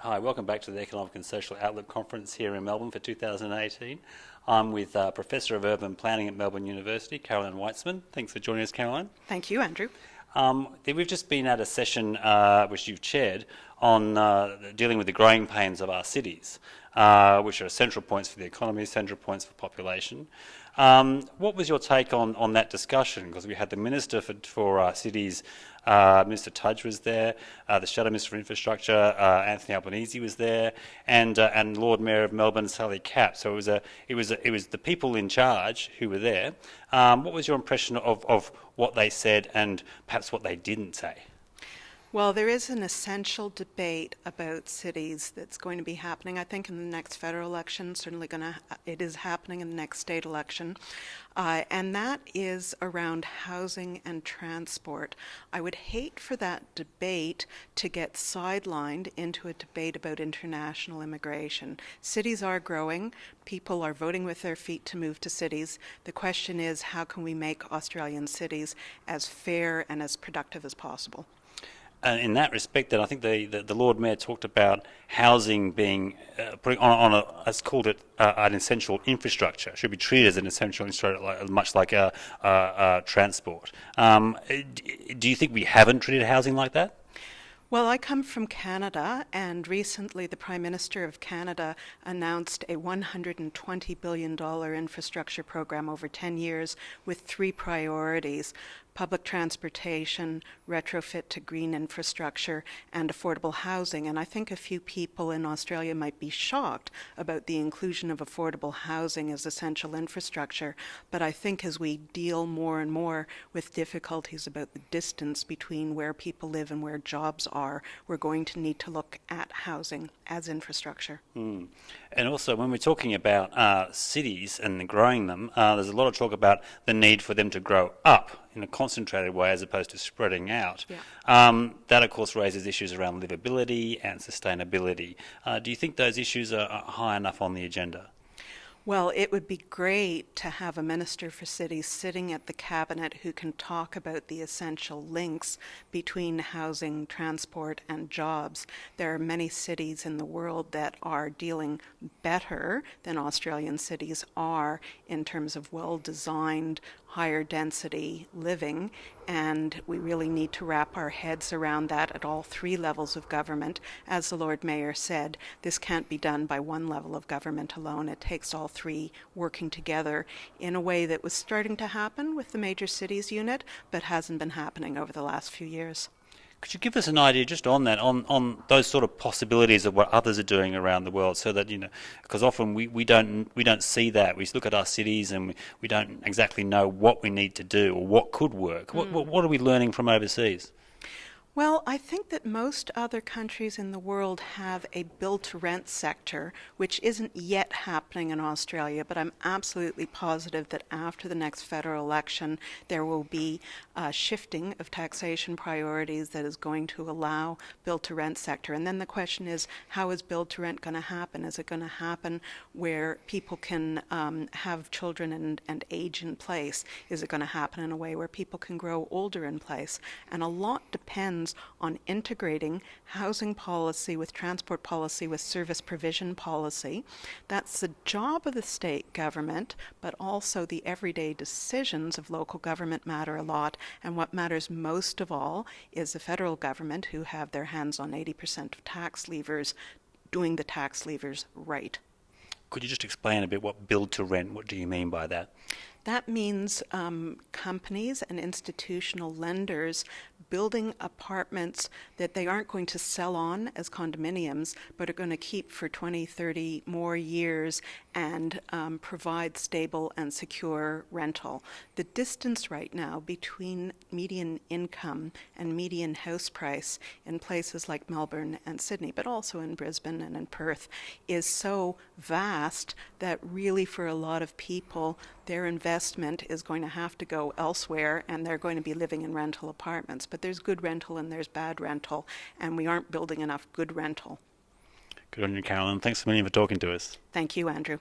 Hi, welcome back to the Economic and Social Outlook Conference here in Melbourne for 2018. I'm with Professor of Urban Planning at Melbourne University, Carolyn Whitzman. Thanks for joining us, Caroline. Thank you, Andrew. We've just been at a session which you've chaired on dealing with the growing pains of our cities, which are central points for the economy, central points for population. What was your take on that discussion? Because we had the Minister for Cities, Mr Tudge was there, the Shadow Minister for Infrastructure, Anthony Albanese was there, and Lord Mayor of Melbourne, Sally Capp. So it was the people in charge who were there. What was your impression of what they said and perhaps what they didn't say? Well, there is an essential debate about cities that's going to be happening, I think, in the next federal election. Certainly it is happening in the next state election. And that is around housing and transport. I would hate for that debate to get sidelined into a debate about international immigration. Cities are growing. People are voting with their feet to move to cities. The question is, how can we make Australian cities as fair and as productive as possible? In that respect, then I think the Lord Mayor talked about housing being putting on let's call it an essential infrastructure. It should be treated as an essential infrastructure, much like transport. Do you think we haven't treated housing like that? Well, I come from Canada, and recently the Prime Minister of Canada announced a $120 billion infrastructure program over 10 years with 3 priorities: public transportation, retrofit to green infrastructure, and affordable housing. And I think a few people in Australia might be shocked about the inclusion of affordable housing as essential infrastructure, but I think as we deal more and more with difficulties about the distance between where people live and where jobs are, we're going to need to look at housing as infrastructure. And also, when we're talking about cities and growing them, there's a lot of talk about the need for them to grow up in a concentrated way as opposed to spreading out. Yeah. That, of course, raises issues around livability and sustainability. Do you think those issues are high enough on the agenda? Well, it would be great to have a Minister for Cities sitting at the Cabinet who can talk about the essential links between housing, transport, and jobs. There are many cities in the world that are dealing better than Australian cities are in terms of well-designed, higher density living, and we really need to wrap our heads around that at all 3 levels of government. As the Lord Mayor said, this can't be done by one level of government alone. It takes all 3 working together in a way that was starting to happen with the Major Cities Unit, but hasn't been happening over the last few years. Could you give us an idea just on that, on those sort of possibilities of what others are doing around the world, so that, because often we don't see that. We look at our cities and we don't exactly know what we need to do or what could work. What are we learning from overseas? Well, I think that most other countries in the world have a build-to-rent sector, which isn't yet happening in Australia, but I'm absolutely positive that after the next federal election, there will be a shifting of taxation priorities that is going to allow build-to-rent sector. And then the question is, how is build-to-rent going to happen? Is it going to happen where people can have children and age in place? Is it going to happen in a way where people can grow older in place? And a lot depends on integrating housing policy with transport policy with service provision policy. That's the job of the state government, but also the everyday decisions of local government matter a lot. And what matters most of all is the federal government, who have their hands on 80% of tax levers, doing the tax levers right. Could you just explain a bit what build to rent, what do you mean by that? That means companies and institutional lenders building apartments that they aren't going to sell on as condominiums, but are going to keep for 20, 30 more years and provide stable and secure rental. The distance right now between median income and median house price in places like Melbourne and Sydney, but also in Brisbane and in Perth, is so vast that really for a lot of people, their investment is going to have to go elsewhere, and they're going to be living in rental apartments. But there's good rental and there's bad rental, and we aren't building enough good rental. Good on you, Carolyn. Thanks a million for talking to us. Thank you, Andrew.